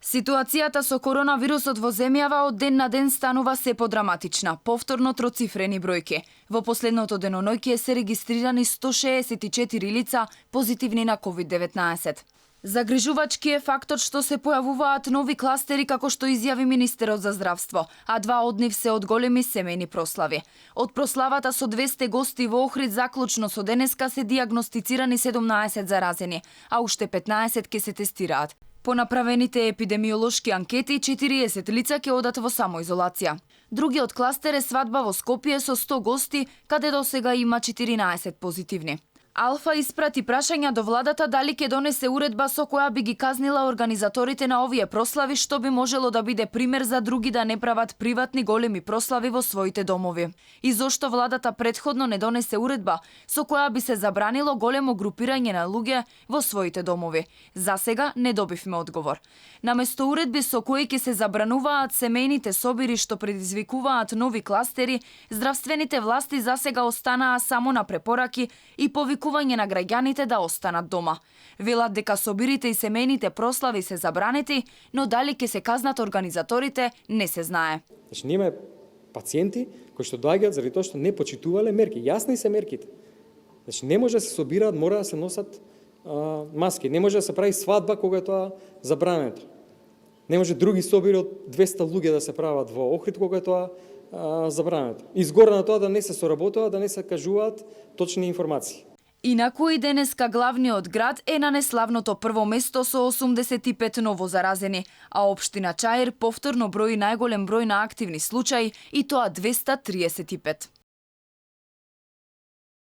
Ситуацијата со коронавирусот во земјава од ден на ден станува се подраматична, повторно троцифрени бројки. Во последното деноноќие се регистрирани 164 лица позитивни на COVID-19. Загрижувачки е фактот што се појавуваат нови кластери, како што изјави министерот за здравство, а два од нив се од големи семејни прослави. Од прославата со 200 гости во Охрид заклучно со денеска се диагностицирани 17 заразени, а уште 15 ќе се тестираат. По направените епидемиолошки анкети, 40 лица ќе одат во самоизолација. Другиот кластер е свадба во Скопје со 100 гости, каде досега има 14 позитивни. Алфа испрати прашања до владата дали ќе донесе уредба со која би ги казнила организаторите на овие прослави, што би можело да биде пример за други да не прават приватни големи прослави во своите домови. И зошто владата претходно не донесе уредба со која би се забранило големо групирање на луѓе во своите домови? За сега не добивме одговор. Наместо уредби со кои ќе се забрануваат семејните собири што предизвикуваат нови кластери, здравствените власти за сега останаа само на препораки и повикување на граѓаните да останат дома. Велат дека собирите и семејните прослави се забранети, но дали ќе се казнат организаторите не се знае. Значи, ние имаме пациенти кои што доаѓаат заради тоа што не почитувале мерки. Јасни се мерките. Значи, не може да се собираат, мора да се носат маски. Не може да се прави свадба кога е тоа забрането. Не може други собири од 200 луѓе да се прават во Охрид кога е тоа забрането. Изгора на тоа да не се соработува, да не се кажуваат точни информации. Инаку и денеска главниот град е на неславното прво место со 85 ново заразени, а општина Чаир повторно брои најголем број на активни случаи и тоа 235.